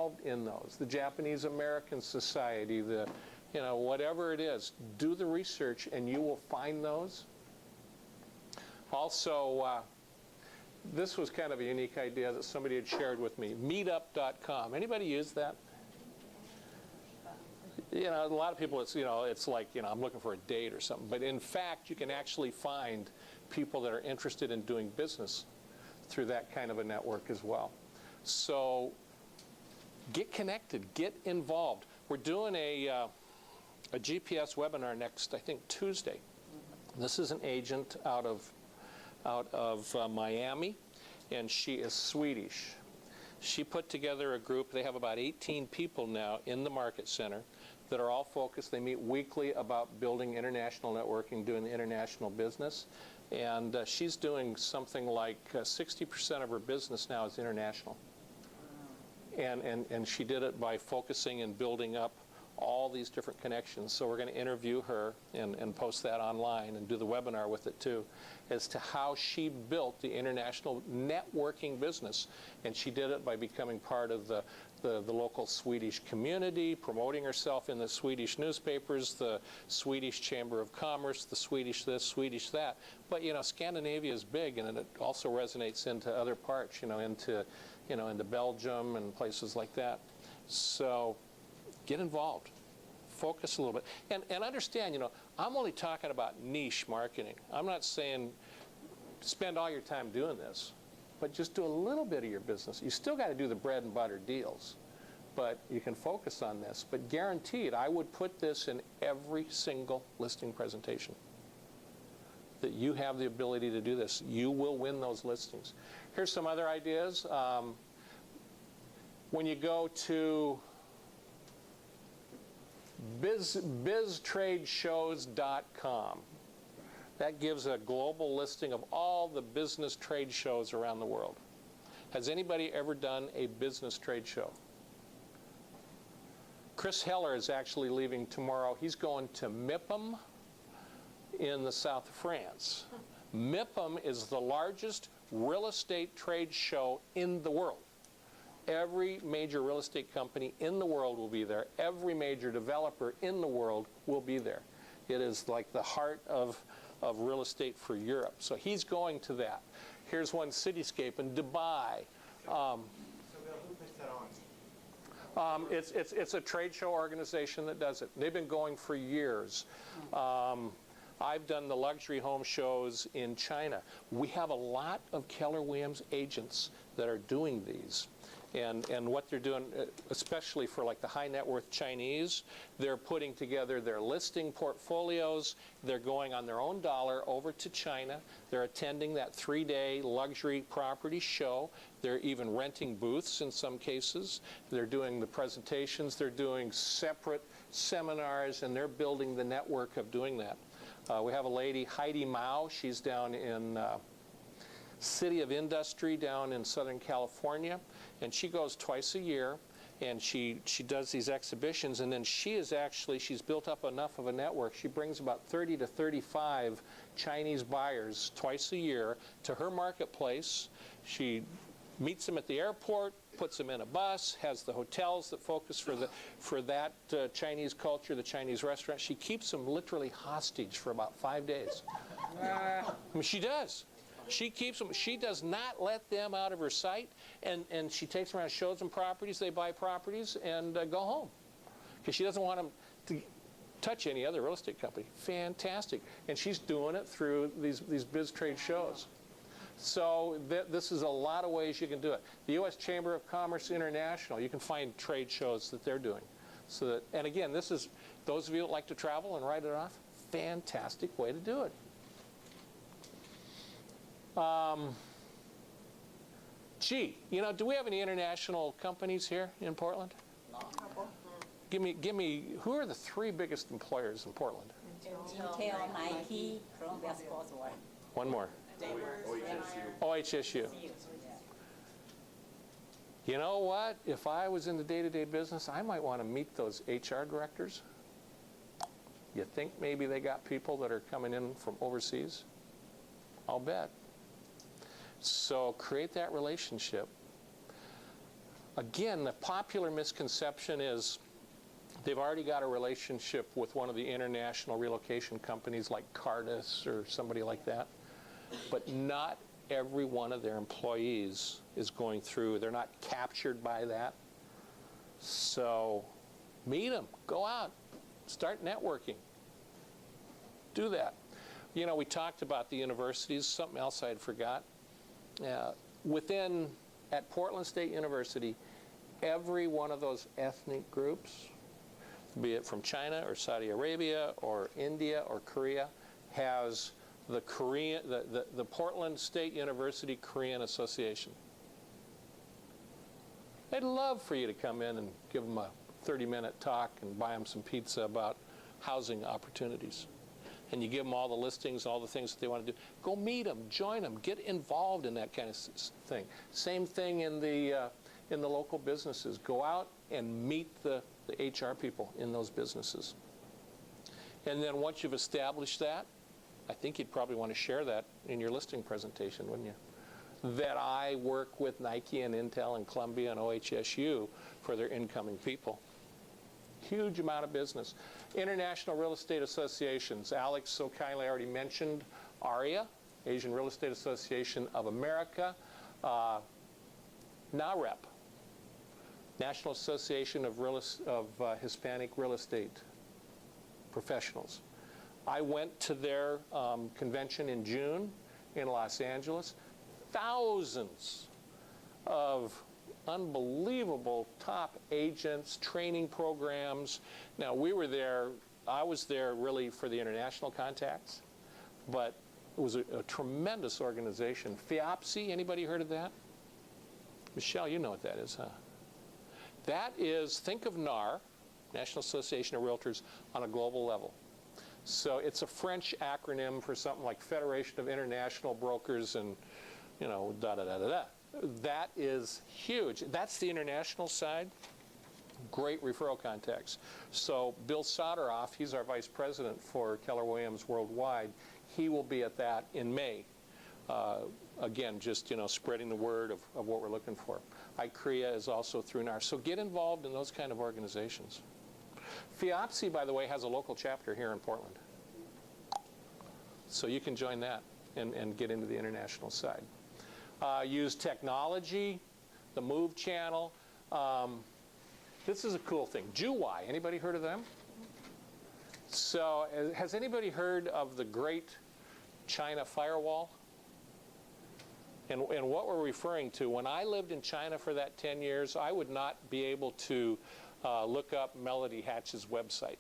involved in those. The Japanese American Society, the, you know, whatever it is, do the research and you will find those. Also, this was kind of a unique idea that somebody had shared with me, meetup.com. Anybody use that? You know, a lot of people, it's, you know, it's like, you know, I'm looking for a date or something. But in fact, you can actually find people that are interested in doing business through that kind of a network as well. So get connected, get involved. We're doing a GPS webinar next, I think, Tuesday. This is an agent out of Miami, and she is Swedish. She put together a group. They have about 18 people now in the Market Center that are all focused. They meet weekly about building international networking, doing the international business. And she's doing something like 60% of her business now is international. And she did it by focusing and building up all these different connections. So we're going to interview her and post that online and do the webinar with it too, as to how she built the international networking business. And she did it by becoming part of the local Swedish community, promoting herself in the Swedish newspapers, the Swedish Chamber of Commerce, the Swedish this, Swedish that. But, you know, Scandinavia is big, and it also resonates into other parts, you know, into Belgium and places like that. So get involved. Focus a little bit. And understand, you know, I'm only talking about niche marketing. I'm not saying spend all your time doing this, but just do a little bit of your business. You still got to do the bread and butter deals, but you can focus on this. But guaranteed, I would put this in every single listing presentation, that you have the ability to do this. You will win those listings. Here's some other ideas. When you go to biztradeshows.com. That gives a global listing of all the business trade shows around the world. Has anybody ever done a business trade show? Chris Heller is actually leaving tomorrow. He's going to MIPIM in the south of France. MIPIM is the largest real estate trade show in the world. Every major real estate company in the world will be there. Every major developer in the world will be there. It is like the heart of real estate for Europe. So he's going to that. Here's one cityscape in Dubai. So Bill, who puts that on? It's a trade show organization that does it. They've been going for years. I've done the luxury home shows in China. We have a lot of Keller Williams agents that are doing these. And what they're doing, especially for like the high net worth Chinese, they're putting together their listing portfolios. They're going on their own dollar over to China. They're attending that 3-day luxury property show. They're even renting booths in some cases. They're doing the presentations. They're doing separate seminars, and they're building the network of doing that. We have a lady, Heidi Mao. She's down in City of Industry down in Southern California. And she goes twice a year, and she does these exhibitions, and then she's built up enough of a network. She brings about 30 to 35 Chinese buyers twice a year to her marketplace. She meets them at the airport, puts them in a bus, has the hotels that focus for that Chinese culture, the Chinese restaurant. She keeps them literally hostage for about 5 days. I mean, she does. She keeps them. She does not let them out of her sight, and she takes them around, shows them properties. They buy properties and go home, because she doesn't want them to touch any other real estate company. Fantastic, and she's doing it through these biz trade shows. So this is a lot of ways you can do it. The U.S. Chamber of Commerce International, you can find trade shows that they're doing. So that, and again, this is those of you that like to travel and write it off. Fantastic way to do it. Gee, you know, do we have any international companies here in Portland? Give me, who are the 3 biggest employers in Portland? Intel, Nike, Columbia Sportswear. One more. OHSU. You know what? If I was in the day-to-day business, I might want to meet those HR directors. You think maybe they got people that are coming in from overseas? I'll bet. So create that relationship. Again, the popular misconception is they've already got a relationship with one of the international relocation companies like Cardis or somebody like that. But not every one of their employees is going through. They're not captured by that. So meet them. Go out. Start networking. Do that. You know, we talked about the universities. Something else I had forgot. At Portland State University, every one of those ethnic groups, be it from China or Saudi Arabia or India or Korea, has the Portland State University Korean Association. They'd love for you to come in and give them a 30-minute talk and buy them some pizza about housing opportunities. And you give them all the listings, all the things that they want to do. Go meet them, join them, get involved in that kind of thing. Same thing in the local businesses. Go out and meet the HR people in those businesses. And then once you've established that, I think you'd probably want to share that in your listing presentation, wouldn't you? That I work with Nike and Intel and Columbia and OHSU for their incoming people. Huge amount of business. International Real Estate Associations. Alex so kindly already mentioned ARIA, Asian Real Estate Association of America. NAREP, National Association of Hispanic Real Estate Professionals. I went to their convention in June in Los Angeles. Thousands of unbelievable top agents, training programs. Now, I was there really for the international contacts, but it was a tremendous organization. FIAPSI, anybody heard of that? Michelle, you know what that is, huh? That is, think of NAR, National Association of Realtors, on a global level. So it's a French acronym for something like Federation of International Brokers and, you know, da-da-da-da-da. That is huge. That's the international side. Great referral contacts. So Bill Soderoff, he's our vice president for Keller Williams Worldwide. He will be at that in May. Again, just, you know, spreading the word of what we're looking for. ICREA is also through NAR. So get involved in those kind of organizations. FIAPSI, by the way, has a local chapter here in Portland. So you can join that and get into the international side. Use technology, the Move channel. This is a cool thing. Juwai, anybody heard of them? So has anybody heard of the Great China Firewall? And what we're referring to, when I lived in China for that 10 years, I would not be able to look up Melody Hatch's website.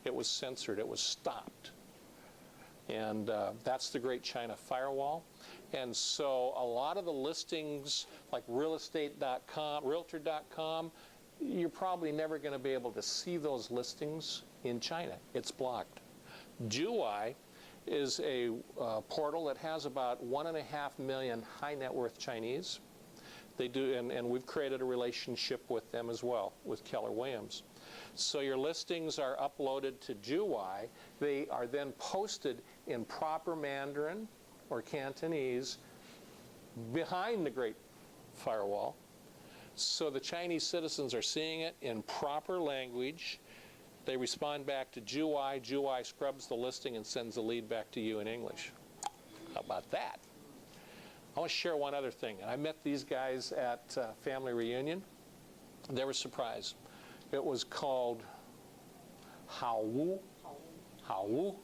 It was censored. It was stopped. And that's the Great China Firewall. And so a lot of the listings, like realestate.com, realtor.com, you're probably never going to be able to see those listings in China. It's blocked. Juwai is a portal that has about 1.5 million high net worth Chinese. They do, and we've created a relationship with them as well, with Keller Williams. So your listings are uploaded to Juwai. They are then posted in proper Mandarin or Cantonese behind the Great Firewall. So the Chinese citizens are seeing it in proper language. They respond back to Juwai. Juwai scrubs the listing and sends the lead back to you in English. How about that? I want to share one other thing. I met these guys at Family Reunion. They were surprised. It was called Haowu. Haowu.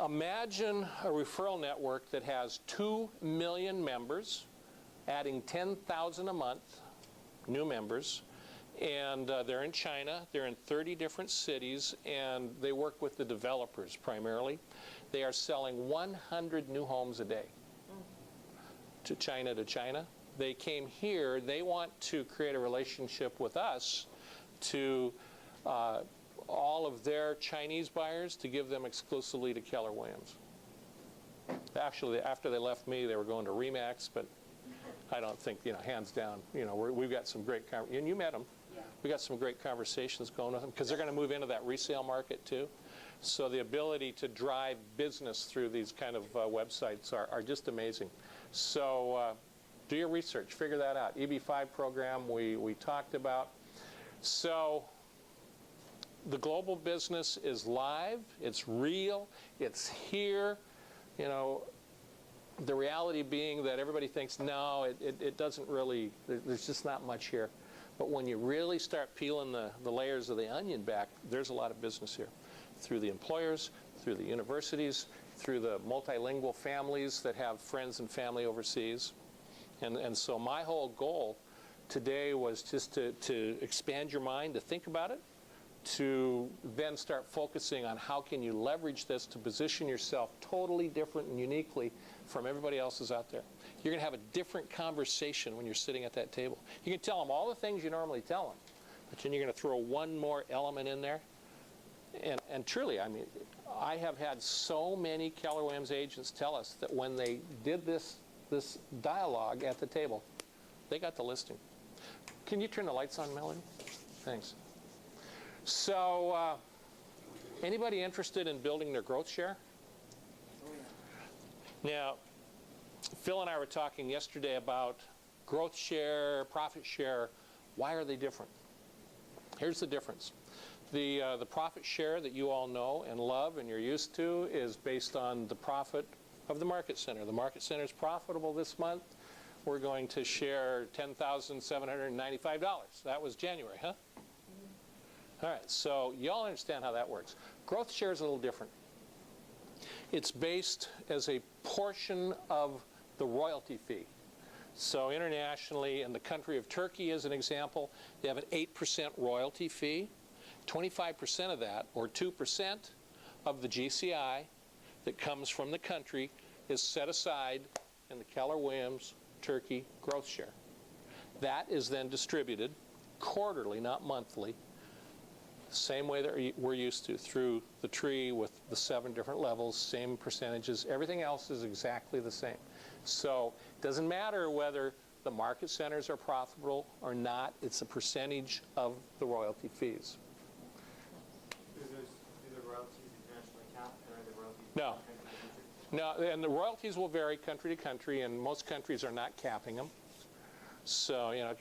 Imagine a referral network that has 2 million members, adding 10,000 a month, new members. And they're in China. They're in 30 different cities, and they work with the developers primarily. They are selling 100 new homes a day to China. They came here. They want to create a relationship with us to all of their Chinese buyers, to give them exclusively to Keller Williams. Actually, after they left me, they were going to RE/MAX, but I don't think, hands down, we've got some great, and you met them. Yeah. We got some great conversations going with them, because they're going to move into that resale market too. So the ability to drive business through these kind of websites are just amazing. So Do your research, figure that out. EB5 program we talked about. So the global business is live, it's real, it's here. You know, the reality being that everybody thinks, no, it doesn't really, there's just not much here. But when you really start peeling the layers of the onion back, there's a lot of business here. Through the employers, through the universities, through the multilingual families that have friends and family overseas. And so my whole goal today was just to expand your mind, to think about it, to then start focusing on how can you leverage this to position yourself totally different and uniquely from everybody else's out there. You're going to have a different conversation when you're sitting at that table. You can tell them all the things you normally tell them, but then you're going to throw one more element in there. And truly, I mean, I have had so many Keller Williams agents tell us that when they did this dialogue at the table, they got the listing. Can you turn the lights on, Melanie? Thanks. So, anybody interested in building their growth share? Now, Phil and I were talking yesterday about growth share, profit share. Why are they different? Here's the difference. The profit share that you all know and love and you're used to is based on the profit of the market center. The market center is profitable this month. We're going to share $10,795. That was January, huh? All right, so you all understand how that works. Growth share is a little different. It's based as a portion of the royalty fee. So internationally, in the country of Turkey, as an example, they have an 8% royalty fee. 25% of that, or 2% of the GCI that comes from the country, is set aside in the Keller Williams Turkey growth share. That is then distributed quarterly, not monthly, same way that we're used to, through the tree with the 7 different levels, same percentages. Everything else is exactly the same. So it doesn't matter whether the market centers are profitable or not. It's a percentage of the royalty fees. Do the royalties internationally cap, or are the royalties No. country to country? No, and the royalties will vary country to country, and most countries are not capping them. So, you know,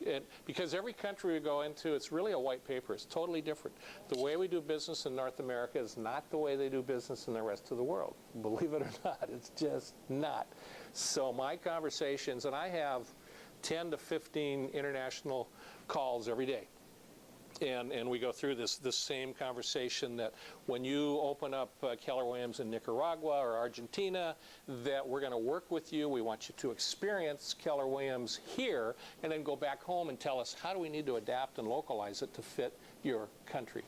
because every country we go into, it's really a white paper. It's totally different. The way we do business in North America is not the way they do business in the rest of the world. Believe it or not, it's just not. So my conversations, and I have 10 to 15 international calls every day. And we go through this same conversation that when you open up Keller Williams in Nicaragua or Argentina, that we're going to work with you. We want you to experience Keller Williams here and then go back home and tell us how do we need to adapt and localize it to fit your country.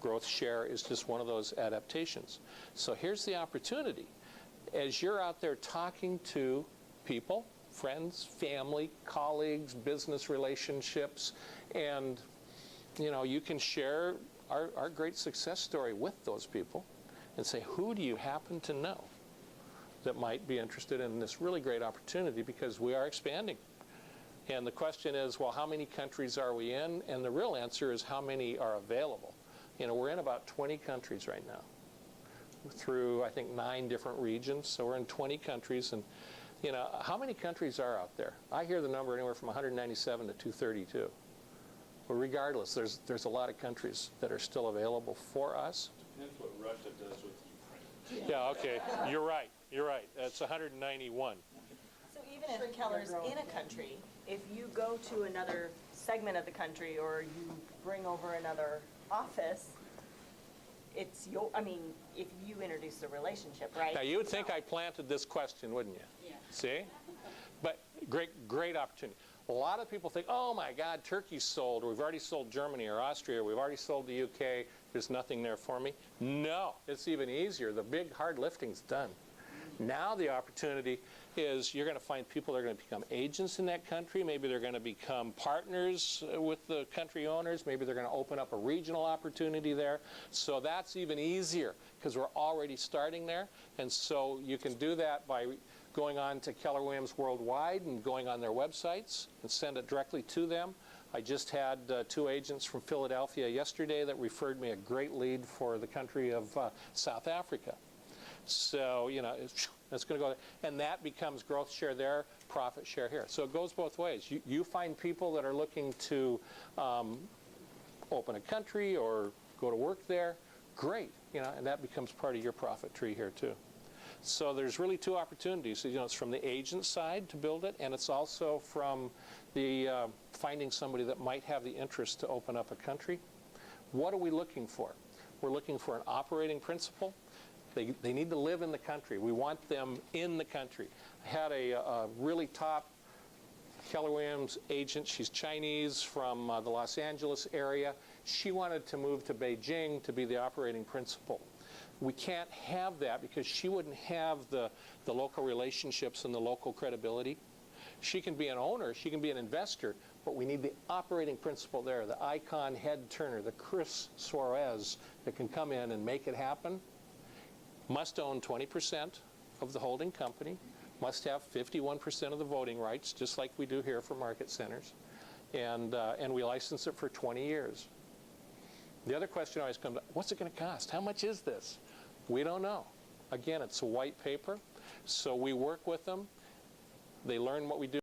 Growth share is just one of those adaptations. So here's the opportunity. As you're out there talking to people, friends, family, colleagues, business relationships, and you know, you can share our great success story with those people and say, who do you happen to know that might be interested in this really great opportunity, because we are expanding. And the question is, well, how many countries are we in? And the real answer is how many are available. You know, we're in about 20 countries right now through, I think, 9 different regions. So we're in 20 countries. And, you know, how many countries are out there? I hear the number anywhere from 197 to 232. But regardless, there's a lot of countries that are still available for us. Depends what Russia does with Ukraine. Yeah, okay. You're right. You're right. It's 191. So even if Keller's in a country, if you go to another segment of the country or you bring over another office, it's your, I mean, if you introduce the relationship, right? Now, you would think I planted this question, wouldn't you? Yeah. See? But great opportunity. A lot of people think, oh my God, Turkey's sold, or we've already sold Germany or Austria, or we've already sold the UK, there's nothing there for me. No, it's even easier. The big hard lifting's done. Now the opportunity is you're going to find people that are going to become agents in that country. Maybe they're going to become partners with the country owners. Maybe they're going to open up a regional opportunity there. So that's even easier because we're already starting there. And so you can do that by going on to Keller Williams Worldwide and going on their websites and send it directly to them. I just had 2 agents from Philadelphia yesterday that referred me a great lead for the country of South Africa. So, you know, It's going to go there. And that becomes growth share there, profit share here. So it goes both ways. You find people that are looking to open a country or go to work there, great, and that becomes part of your profit tree here too. So there's really two opportunities. It's from the agent side to build it, and it's also from the finding somebody that might have the interest to open up a country. What are we looking for? We're looking for an operating principal. They need to live in the country. We want them in the country. I had a really top Keller Williams agent. She's Chinese from the Los Angeles area. She wanted to move to Beijing to be the operating principal. We can't have that because she wouldn't have the local relationships and the local credibility. She can be an owner, she can be an investor, but we need the operating principal there, the icon head turner, the Chris Suarez that can come in and make it happen. Must own 20% of the holding company, must have 51% of the voting rights, just like we do here for market centers, and we license it for 20 years. The other question always comes up, what's it going to cost? How much is this? We don't know. Again, it's a white paper, so we work with them. They learn what we do.